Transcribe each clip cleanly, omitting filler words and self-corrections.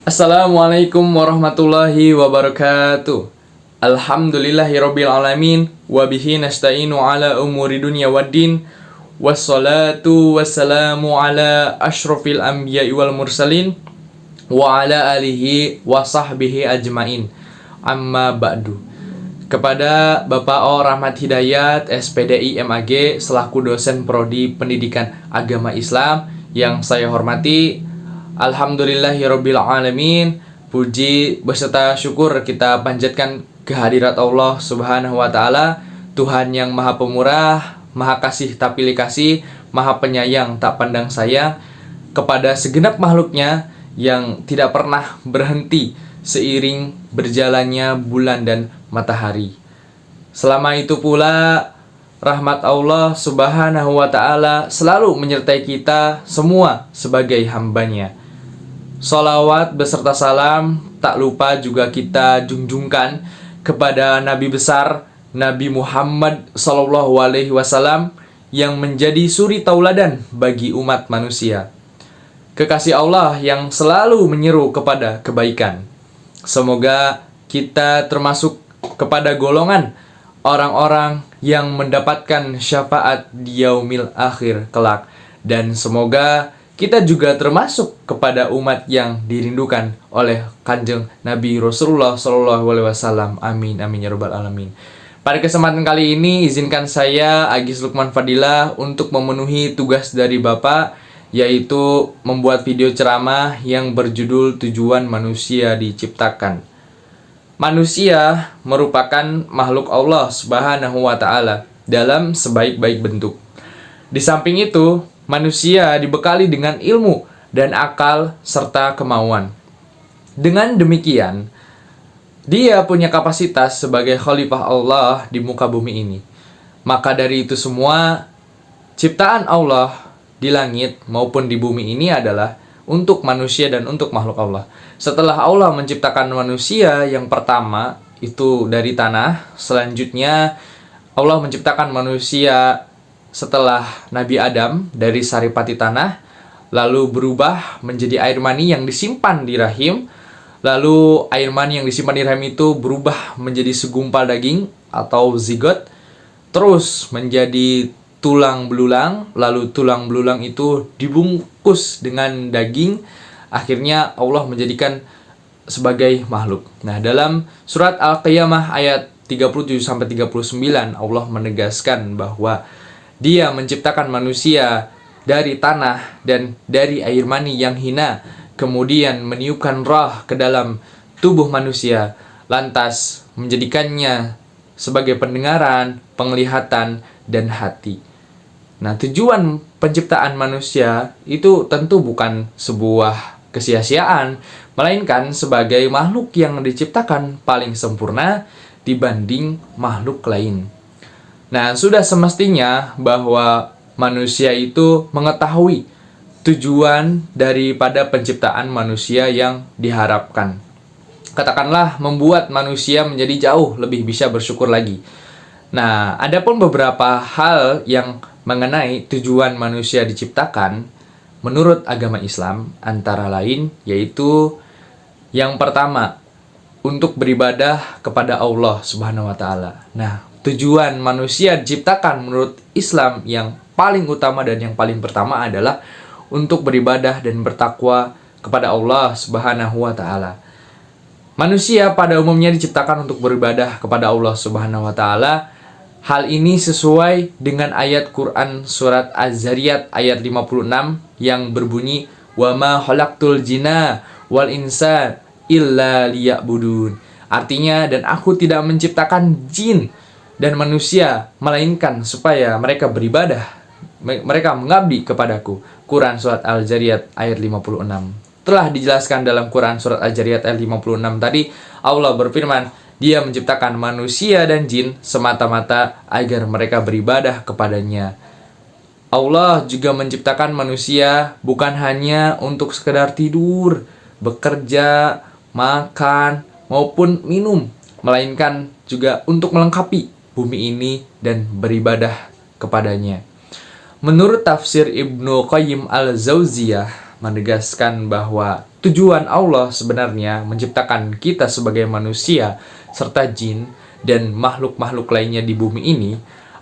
Assalamualaikum warahmatullahi wabarakatuh. Alhamdulillahirabbil alamin wa bihi nasta'inu ala umuri dunya waddin. Wassalatu wassalamu ala asyrafil anbiya'i wal mursalin wa ala alihi wa sahbihi ajmain. Amma ba'du. Kepada Bapak O Rahmat Hidayat SPDI MAG selaku dosen prodi Pendidikan Agama Islam yang saya hormati, alhamdulillahirabbil alamin. Puji beserta syukur kita panjatkan kehadirat Allah Subhanahu wa taala, Tuhan yang Maha Pemurah, Maha Kasih tak pilih kasih, Maha Penyayang tak pandang sayang, kepada segenap makhluknya yang tidak pernah berhenti seiring berjalannya bulan dan matahari. Selama itu pula rahmat Allah Subhanahu wa taala selalu menyertai kita semua sebagai hambanya. Salawat beserta salam tak lupa juga kita junjungkan kepada Nabi besar Nabi Muhammad SAW yang menjadi suri tauladan bagi umat manusia. Kekasih Allah yang selalu menyeru kepada kebaikan. Semoga kita termasuk kepada golongan orang-orang yang mendapatkan syafaat di yaumil akhir kelak, dan semoga kita juga termasuk kepada umat yang dirindukan oleh Kanjeng Nabi Rasulullah SAW. Amin, amin ya rabbal alamin. Pada kesempatan kali ini, izinkan saya, Agis Lukman Fadilah, untuk memenuhi tugas dari Bapak, yaitu membuat video ceramah yang berjudul Tujuan Manusia Diciptakan. Manusia merupakan makhluk Allah Subhanahu wa taala dalam sebaik-baik bentuk. Di samping itu, manusia dibekali dengan ilmu dan akal serta kemauan. Dengan demikian, dia punya kapasitas sebagai khalifah Allah di muka bumi ini. Maka dari itu semua, ciptaan Allah di langit maupun di bumi ini adalah untuk manusia dan untuk makhluk Allah. Setelah Allah menciptakan manusia yang pertama itu dari tanah, selanjutnya Allah menciptakan manusia setelah Nabi Adam dari saripati tanah, lalu berubah menjadi air mani yang disimpan di rahim. Lalu air mani yang disimpan di rahim itu berubah menjadi segumpal daging atau zigot, terus menjadi tulang belulang, lalu tulang belulang itu dibungkus dengan daging. Akhirnya Allah menjadikan sebagai makhluk. Nah, dalam surat Al-Qiyamah ayat 37-39 Allah menegaskan bahwa Dia menciptakan manusia dari tanah dan dari air mani yang hina, kemudian meniupkan roh ke dalam tubuh manusia, lantas menjadikannya sebagai pendengaran, penglihatan, dan hati. Nah, tujuan penciptaan manusia itu tentu bukan sebuah kesia-siaan, melainkan sebagai makhluk yang diciptakan paling sempurna dibanding makhluk lain. Nah, sudah semestinya bahwa manusia itu mengetahui tujuan daripada penciptaan manusia yang diharapkan. Katakanlah membuat manusia menjadi jauh lebih bisa bersyukur lagi. Nah, ada pun beberapa hal yang mengenai tujuan manusia diciptakan menurut agama Islam, antara lain yaitu yang pertama, untuk beribadah kepada Allah Subhanahu wa taala. Nah, tujuan manusia diciptakan menurut Islam yang paling utama dan yang paling pertama adalah untuk beribadah dan bertakwa kepada Allah Subhanahu wa taala. Manusia pada umumnya diciptakan untuk beribadah kepada Allah Subhanahu wa taala. Hal ini sesuai dengan ayat Quran surat Az-Zariyat ayat 56 yang berbunyi, "Wa ma khalaqtul jinna wal insa illa liya'budun." Artinya, dan aku tidak menciptakan jin dan manusia melainkan supaya mereka beribadah, mereka mengabdi kepadaku. Quran surat Al-Zariyat ayat 56. Telah dijelaskan dalam Quran surat Al-Zariyat ayat 56 tadi, Allah berfirman, Dia menciptakan manusia dan jin semata-mata agar mereka beribadah kepadanya. Allah juga menciptakan manusia bukan hanya untuk sekedar tidur, bekerja, makan, maupun minum, melainkan juga untuk melengkapi bumi ini dan beribadah kepadanya. Menurut tafsir Ibnu Qayyim al-Jauziyah menegaskan bahwa tujuan Allah sebenarnya menciptakan kita sebagai manusia serta jin dan makhluk-makhluk lainnya di bumi ini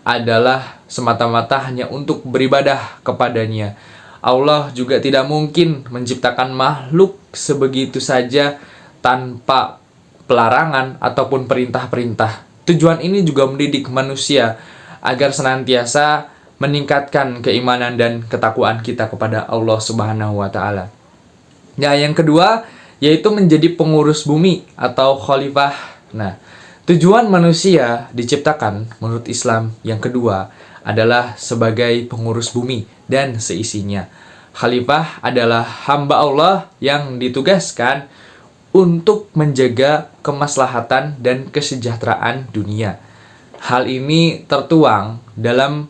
adalah semata-mata hanya untuk beribadah kepadanya. Allah juga tidak mungkin menciptakan makhluk sebegitu saja tanpa pelarangan ataupun perintah-perintah. Tujuan ini juga mendidik manusia agar senantiasa meningkatkan keimanan dan ketakwaan kita kepada Allah Subhanahu wa taala. Nah, yang kedua yaitu menjadi pengurus bumi atau khalifah. Nah, tujuan manusia diciptakan menurut Islam yang kedua adalah sebagai pengurus bumi dan seisinya. Khalifah adalah hamba Allah yang ditugaskan untuk menjaga kemaslahatan dan kesejahteraan dunia. Hal ini tertuang dalam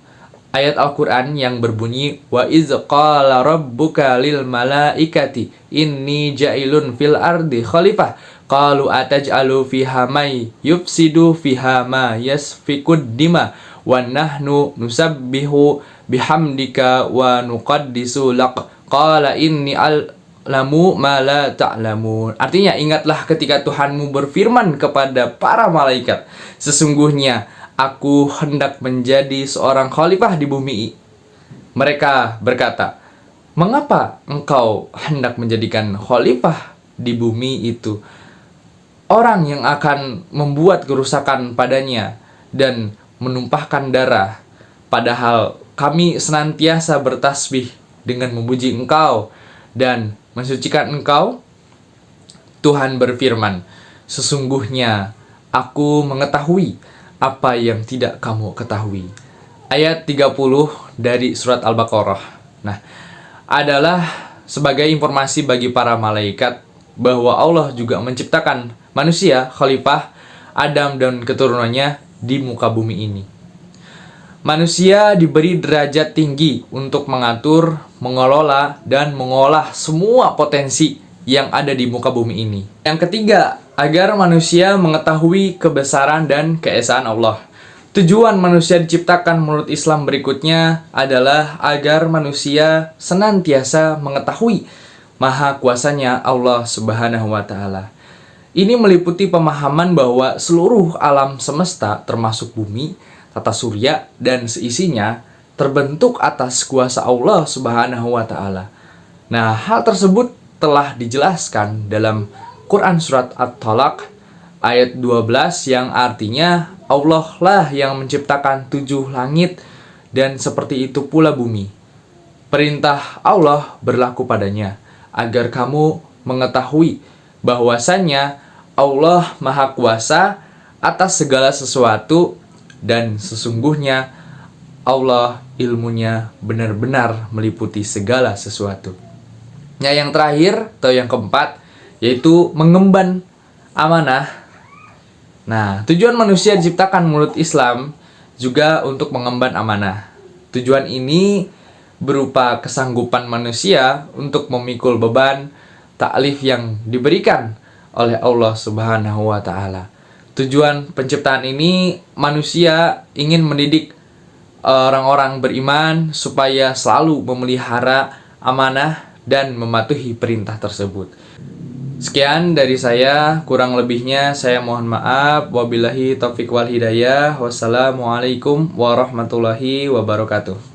ayat Al-Quran yang berbunyi wa iz qala rabbuka lil malaikati inni ja'ilun fil ardi khalifah qalu ataj'alu fiha may yufsidu fiha ma yasfikud dima wa nahnu nusabbihu bihamdika wa nuqaddisu lak qala inni alamu ma la ta'lamun. Artinya, ingatlah ketika Tuhanmu berfirman kepada para malaikat, sesungguhnya aku hendak menjadi seorang khalifah di bumi. Mereka berkata, mengapa engkau hendak menjadikan khalifah di bumi itu? Orang yang akan membuat kerusakan padanya dan menumpahkan darah. Padahal kami senantiasa bertasbih dengan memuji engkau dan mensucikan engkau. Tuhan berfirman, sesungguhnya aku mengetahui apa yang tidak kamu ketahui. Ayat 30 dari surat Al-Baqarah. Nah, adalah sebagai informasi bagi para malaikat bahwa Allah juga menciptakan manusia, khalifah, Adam dan keturunannya di muka bumi ini. Manusia diberi derajat tinggi untuk mengatur, mengelola, dan mengolah semua potensi yang ada di muka bumi ini. Yang ketiga, agar manusia mengetahui kebesaran dan keesaan Allah. Tujuan manusia diciptakan menurut Islam berikutnya adalah agar manusia senantiasa mengetahui maha kuasanya Allah Subhanahu wa taala. Ini meliputi pemahaman bahwa seluruh alam semesta termasuk bumi, tata surya, dan seisinya terbentuk atas kuasa Allah Subhanahu wa taala. Nah, hal tersebut telah dijelaskan dalam Quran Surat At-Talaq ayat 12 yang artinya Allah lah yang menciptakan 7 langit dan seperti itu pula bumi. Perintah Allah berlaku padanya agar kamu mengetahui bahwasannya Allah Maha Kuasa atas segala sesuatu dan sesungguhnya Allah ilmunya benar-benar meliputi segala sesuatu. Nah, yang terakhir atau yang keempat yaitu mengemban amanah. Nah, tujuan manusia diciptakan menurut Islam juga untuk mengemban amanah. Tujuan ini berupa kesanggupan manusia untuk memikul beban taklif yang diberikan oleh Allah Subhanahu wa taala. Tujuan penciptaan ini manusia ingin mendidik orang-orang beriman supaya selalu memelihara amanah dan mematuhi perintah tersebut. Sekian dari saya, kurang lebihnya saya mohon maaf. Wabillahi taufiq wal hidayah. Wassalamualaikum warahmatullahi wabarakatuh.